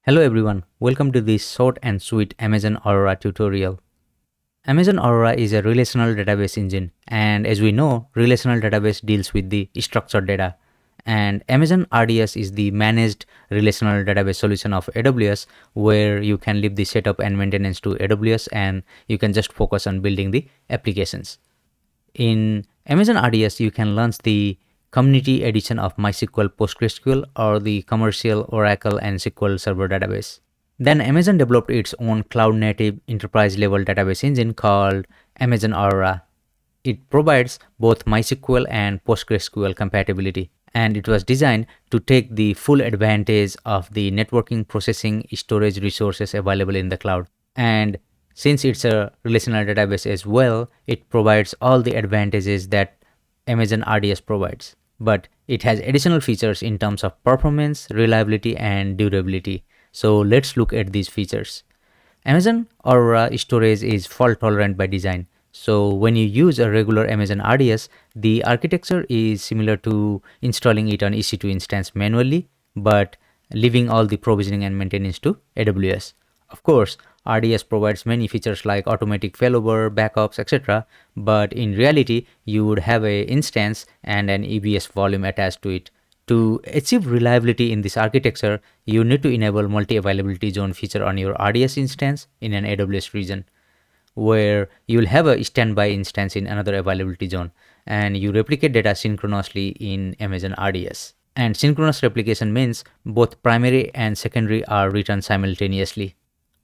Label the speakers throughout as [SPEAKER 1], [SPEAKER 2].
[SPEAKER 1] Hello everyone, welcome to this short and sweet Amazon Aurora tutorial. Amazon Aurora is a relational database engine, and as we know, relational database deals with the structured data, and Amazon RDS is the managed relational database solution of AWS, where you can leave the setup and maintenance to AWS and you can just focus on building the applications. In Amazon RDS, you can launch the community edition of MySQL PostgreSQL or the commercial Oracle and SQL Server database. Then Amazon developed its own cloud-native enterprise-level database engine called Amazon Aurora. It provides both MySQL and PostgreSQL compatibility, and it was designed to take the full advantage of the networking, processing, storage resources available in the cloud. And since it's a relational database as well, it provides all the advantages that Amazon RDS provides. But it has additional features in terms of performance, reliability, and durability. So let's look at these features. Amazon Aurora storage is fault tolerant by design. So when you use a regular Amazon RDS, the architecture is similar to installing it on EC2 instance manually, but leaving all the provisioning and maintenance to AWS. Of course, RDS provides many features like automatic failover, backups, etc. But in reality, you would have an instance and an EBS volume attached to it. To achieve reliability in this architecture, you need to enable multi-availability zone feature on your RDS instance in an AWS region, where you'll have a standby instance in another availability zone, and you replicate data synchronously in Amazon RDS. And synchronous replication means both primary and secondary are written simultaneously.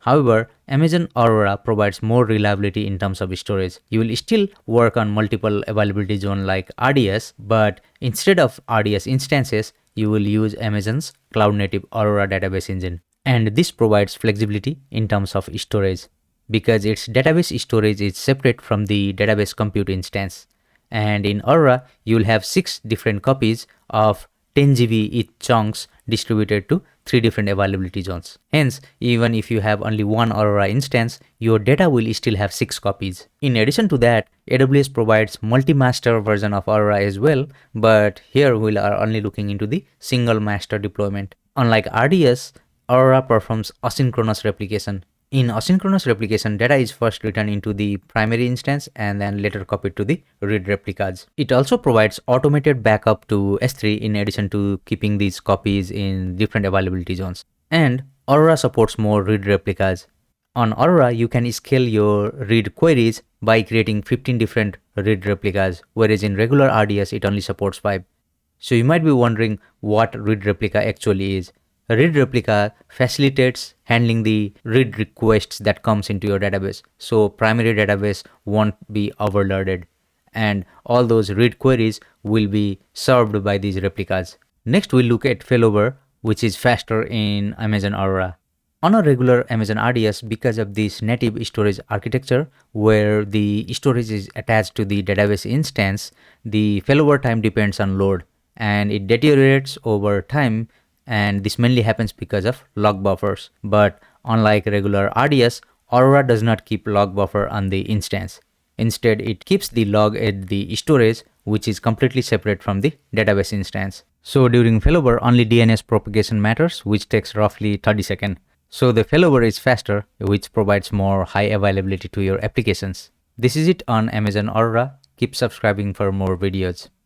[SPEAKER 1] However, Amazon Aurora provides more reliability in terms of storage. You will still work on multiple availability zone like RDS, but instead of RDS instances, you will use Amazon's cloud-native Aurora database engine. And this provides flexibility in terms of storage, because its database storage is separate from the database compute instance. And in Aurora, you will have 6 different copies of 10 GB each chunks distributed to 3 different availability zones. Hence, even if you have only one Aurora instance, your data will still have 6 copies. In addition to that, AWS provides multi-master version of Aurora as well, but here we are only looking into the single master deployment. Unlike RDS, Aurora performs asynchronous replication. In asynchronous replication, data is first written into the primary instance and then later copied to the read replicas. It also provides automated backup to S3 in addition to keeping these copies in different availability zones. And Aurora supports more read replicas. On Aurora, you can scale your read queries by creating 15 different read replicas, whereas in regular RDS, it only supports 5. So you might be wondering what read replica actually is. A read replica facilitates handling the read requests that comes into your database, so primary database won't be overloaded, and all those read queries will be served by these replicas. Next, we'll look at Failover, which is faster in Amazon Aurora. On a regular Amazon RDS, because of this native storage architecture where the storage is attached to the database instance, the failover time depends on load and it deteriorates over time. And this mainly happens because of log buffers. But unlike regular RDS, Aurora does not keep log buffer on the instance. Instead, it keeps the log at the storage, which is completely separate from the database instance. So during failover, only DNS propagation matters, which takes roughly 30 seconds. So the failover is faster, which provides more high availability to your applications. This is it on Amazon Aurora. Keep subscribing for more videos.